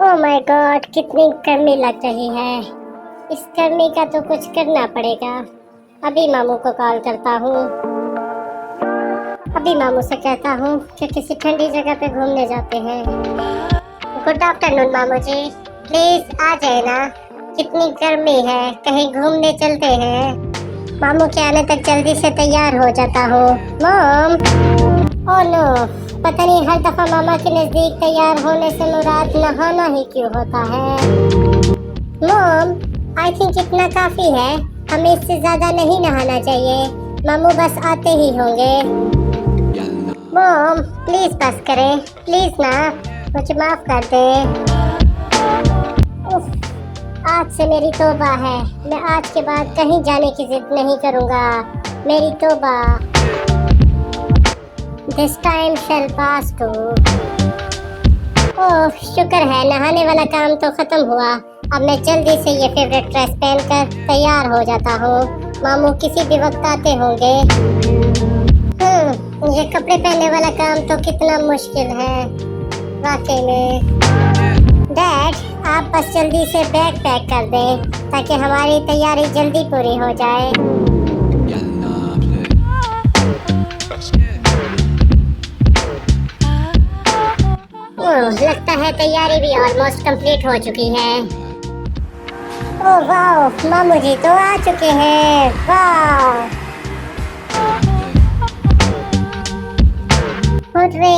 Oh my God, कितनी गर्मी लग रही है। इस गर्मी का तो कुछ करना पड़ेगा। अभी मामू को कॉल करता हूँ। अभी मामू से कहता हूँ कि किसी ठंडी जगह पे घूमने जाते हैं। गुड आफ्टरनून मामू जी, प्लीज आ जाए ना। कितनी गर्मी है, कहीं घूमने चलते हैं। मामू के आने तक जल्दी से तैयार हो जाता हूँ। मॉम, ओह नो, पता नहीं हर दफा मामा के नजदीक तैयार होने से मुराद नहाना ही क्यों होता है। मॉम, आई थिंक इतना काफी है, हमें इससे ज्यादा नहीं नहाना चाहिए। मामू बस आते ही होंगे। मॉम प्लीज बस करें, प्लीज ना, मुझे माफ कर दे। उफ, आज से मेरी तौबा है। मैं आज के बाद कहीं जाने की जिद नहीं करूँगा। मेरी तौबा। This time shall pass too। ओह शुक्र है, नहाने वाला काम तो खत्म हुआ। अब मैं जल्दी से ये फेवरेट ड्रेस पहनकर तैयार हो जाता हूँ। मामू किसी भी वक्त आते होंगे। ये कपड़े पहनने वाला काम तो कितना मुश्किल है वाकई में। डैड, आप बस जल्दी से बैग पैक कर दें ताकि हमारी तैयारी जल्दी पूरी हो जाए। लगता है तैयारी भी ऑलमोस्ट कंप्लीट हो चुकी है। ओह वाह, मामू जी तो आ चुके हैं। वाह, हुर्रे,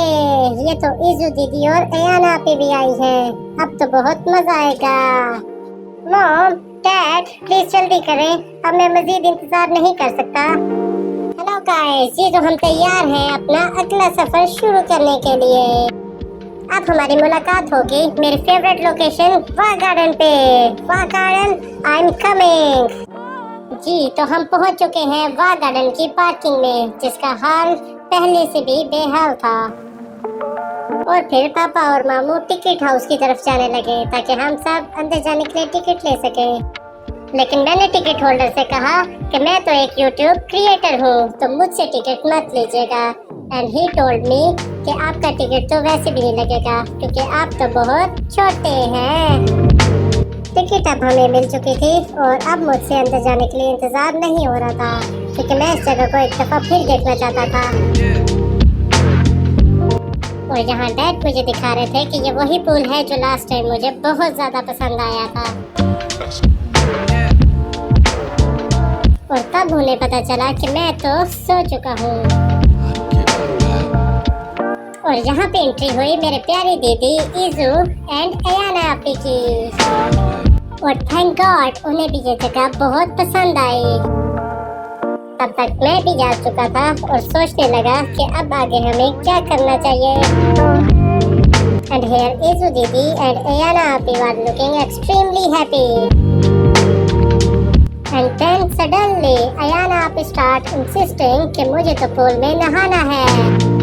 ये तो इज़ू दीदी और अयाना आपी भी आई है। अब तो बहुत मजा आएगा। मॉम, डैड, प्लीज जल्दी करें, अब मैं मजीद इंतजार नहीं कर सकता। हेलो गाइस, ये तो हम तैयार हैं अपना अगला सफर शुरू करने के लिए। अब हमारी मुलाकात होगी मेरी फेवरेट लोकेशन वाह गार्डन पे। वाह गार्डन, आई एम कमिंग। जी, तो हम पहुंच चुके हैं वाह गार्डन की पार्किंग में, जिसका हाल पहले से भी बेहाल था। और फिर पापा और मामू टिकट हाउस की तरफ जाने लगे ताकि हम सब अंदर जाने के लिए टिकट ले सकें। लेकिन मैंने टिकट होल्डर से कहा कि मैं तो एक यूट्यूब क्रिएटर हूँ, तो मुझसे टिकट मत लीजिएगा। एंड ही टोल्ड मी कि आपका टिकट तो वैसे भी नहीं लगेगा क्योंकि आप तो बहुत छोटे हैं। टिकट अब हमें मिल चुकी थी और अब मुझसे अंदर जाने के लिए इंतजार नहीं हो रहा था क्योंकि मैं इस जगह को एक दफा फिर देखना चाहता था। और यहाँ डैड मुझे दिखा रहे थे कि ये वही पुल है जो लास्ट टाइम मुझे बहुत ज्यादा पसंद आया था। और तब उन्हें पता चला कि मैं तो सो चुका हूँ। और यहाँ पे एंट्री हुई मेरे प्यारी दीदी इज़ू एंड अयाना आपी की। और थैंक गॉड उन्हें भी ये जगह बहुत पसंद आई। तब तक मैं भी जा चुका था और सोचने लगा कि अब आगे हमें क्या करना चाहिए। एंड हियर इज़ू दीदी एंड अयाना आपी were looking extremely happy. And then suddenly Ayana आपी स्टार्ट इंसिस्टिंग कि मुझे तो पूल में नहाना है।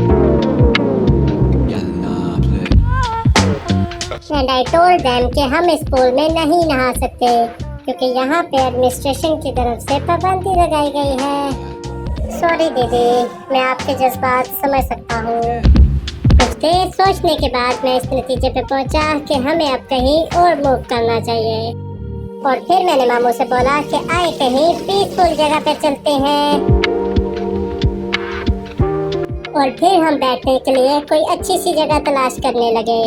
एंड आई टोल्ड देम कि हम इस पूल में नहीं नहा सकते क्योंकि यहाँ पे एडमिनिस्ट्रेशन की तरफ से पाबंदी लगाई गई है। सॉरी दीदी, मैं आपके जज्बात समझ सकता हूँ। कुछ देर सोचने के बाद मैं इस नतीजे पे पहुँचा कि हमें अब कहीं और मूव करना चाहिए। और फिर मैंने मामू से बोला कि आए कहीं पीसफुल जगह पे चलते हैं। और फिर हम बैठने के लिए कोई अच्छी सी जगह तलाश करने लगे।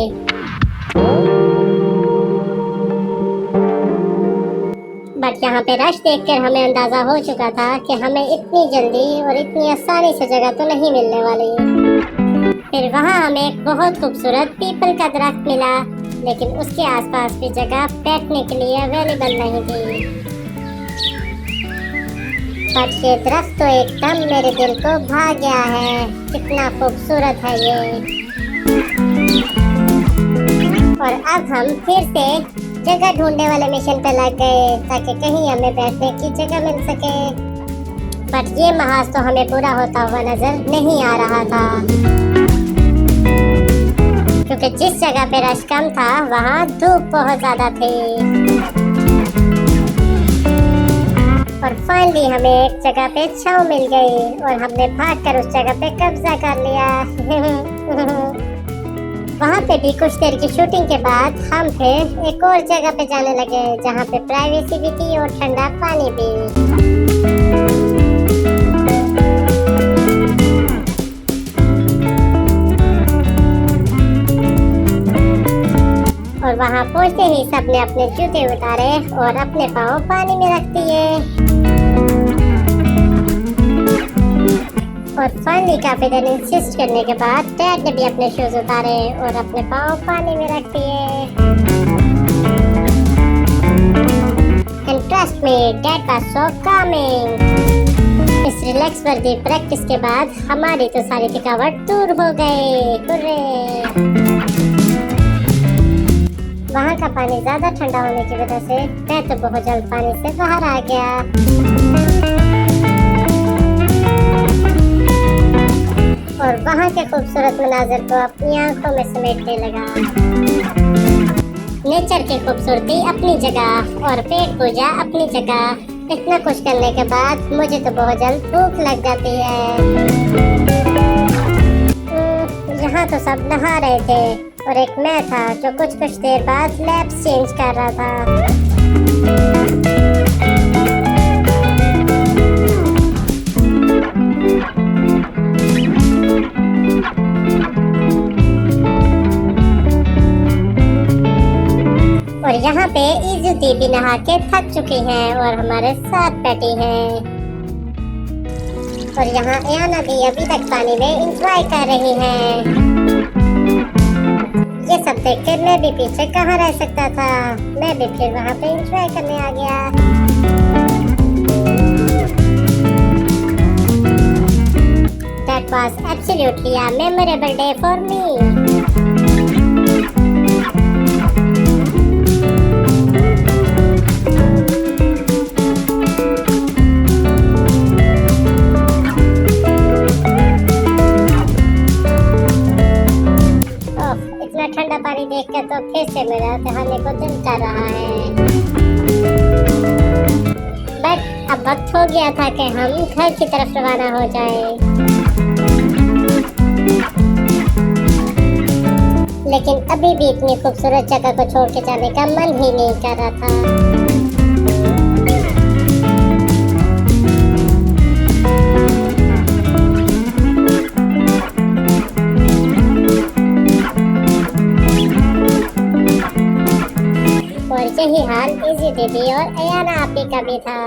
बट यहाँ पे रश देखकर हमें अंदाजा हो चुका था कि हमें इतनी जल्दी और इतनी आसानी से जगह तो नहीं मिलने वाली। फिर वहाँ हमें एक बहुत खूबसूरत पीपल का दरख्त मिला, लेकिन उसके आसपास भी जगह बैठने के लिए अवेलेबल नहीं थी। बट ये दरख्त तो एकदम मेरे दिल को भा गया है। कितना खूबसूरत है ये। और अब हम फिर से जगह ढूंढने वाले मिशन पे लग गए ताकि कहीं हमें बैठने की जगह मिल सके। बट ये महाज तो हमें पूरा होता हुआ नजर नहीं आ रहा था क्योंकि जिस जगह पे रश कम था वहाँ धूप बहुत ज्यादा थी। और फाइनली हमें एक जगह पे छांव मिल गई और हमने भागकर उस जगह पे कब्जा कर लिया। वहाँ पे भी कुछ देर की शूटिंग के बाद हम फिर एक और जगह पे जाने लगे जहाँ पे प्राइवेसी भी थी और ठंडा पानी भी। और वहाँ पहुँचते ही सबने अपने जूते उतारे और अपने पाँव पानी में रख दिए। और फाइनली काफी देर इंसिस्ट करने के बाद डैड ने भी अपने शूज उतारे और अपने पाँव पानी में रख दिए। And trust me, Dad was so calming. इस रिलैक्स वर्दी प्रैक्टिस के बाद हमारी तो सारी थकावट दूर हो गई। हुर्रे! वहाँ का पानी ज्यादा ठंडा होने की वजह से मैं तो बहुत जल्द पानी से बाहर आ गया। और वहाँ के खूबसूरत मनाजिर को अपनी आंखों में समेटने लगा। नेचर की खूबसूरती अपनी जगह और पेट पूजा अपनी जगह। इतना कुछ करने के बाद मुझे तो बहुत जल्द भूख लग जाती है। यहाँ तो सब नहा रहे थे और एक मैं था जो कुछ देर बाद लैब्स चेंज कर रहा था। और यहाँ पे इज़ुती भी नहा के थक चुकी हैं और हमारे साथ बैठी हैं। और यहाँ एयाना भी अभी तक पानी में एंजॉय कर रही हैं। ये सब देखकर मैं भी पीछे कहाँ रह सकता था। मैं भी फिर वहाँ पे एंजॉय करने आ गया। That was absolutely a memorable day for me. ठंडा पानी देखकर तो फिर से मेरा नहाने को दिल कर रहा है। बट अब वक्त हो गया था कि हम घर की तरफ रवाना हो जाएं। लेकिन अभी भी इतनी खूबसूरत जगह को छोड़ के जाने का मन ही नहीं कर रहा था। और यही हाल इज़ी दीदी और एयाना आपी का भी था।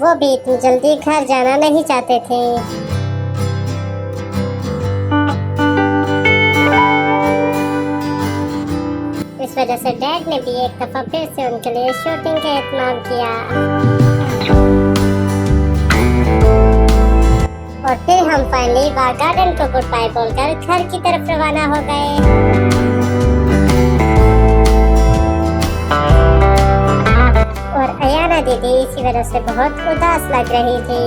वो भी इतनी जल्दी घर जाना नहीं चाहते थे। इस वजह से डैड ने भी एक दफा फिर से उनके लिए शूटिंग का एहतमाम किया। और फिर हम फाइनली बाग गार्डन को गुड बाय बोलकर घर की तरफ रवाना हो गए। और एयाना दीदी इसी वजह से बहुत उदास लग रही थी।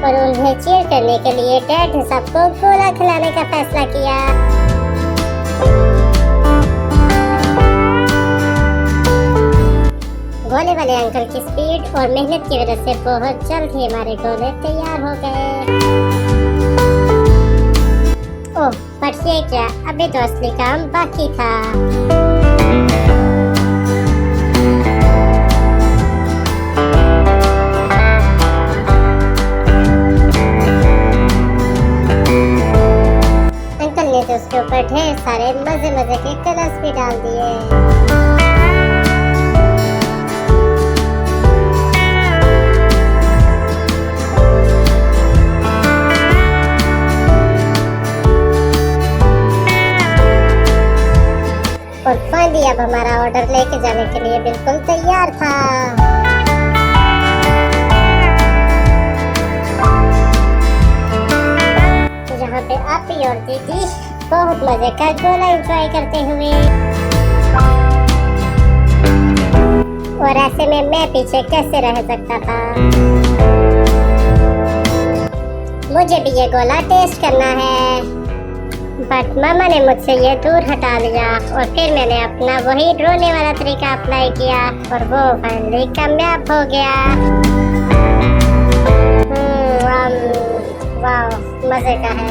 और उन्हें चीयर करने के लिए डैड ने सबको गोला खिलाने का फैसला किया। गोले वाले अंकल की स्पीड और मेहनत की वजह से बहुत जल्द ही हमारे गोले तैयार हो गए। ओह, पर ये क्या, अभी तो असली काम बाकी था। अंकल ने तो उसके ऊपर ढेर सारे मजे के कलर्स भी डाल दिए। और फाइनली अब हमारा ऑर्डर लेके जाने के लिए बिल्कुल तैयार था। यहाँ पे आपी और दीदी बहुत मजे का गोला एंजॉय करते हुए। और ऐसे में मैं पीछे कैसे रह सकता था। मुझे भी ये गोला टेस्ट करना है। बट मामा ने मुझसे ये दूर हटा लिया और फिर मैंने अपना वही रोने वाला तरीका अप्लाई किया और वो फाइनली कामयाब हो गया। वाह मजे का है।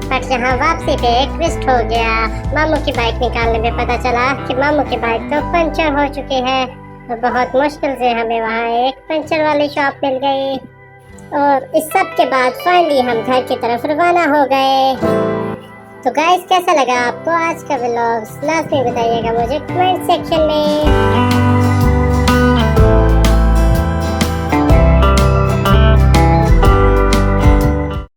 बट यहाँ वापसी पे एक ट्विस्ट हो गया। मामू की बाइक निकालने में पता चला कि मामू की बाइक तो पंचर हो चुकी है। तो बहुत मुश्किल से हमें वहाँ एक पंचर वाली शॉप मिल गई और इस सब के बाद फाइनली हम घर की तरफ रवाना हो गए। तो गाइस कैसा लगा आपको आज का व्लॉग, लास्ट में बताइएगा मुझे कमेंट सेक्शन में।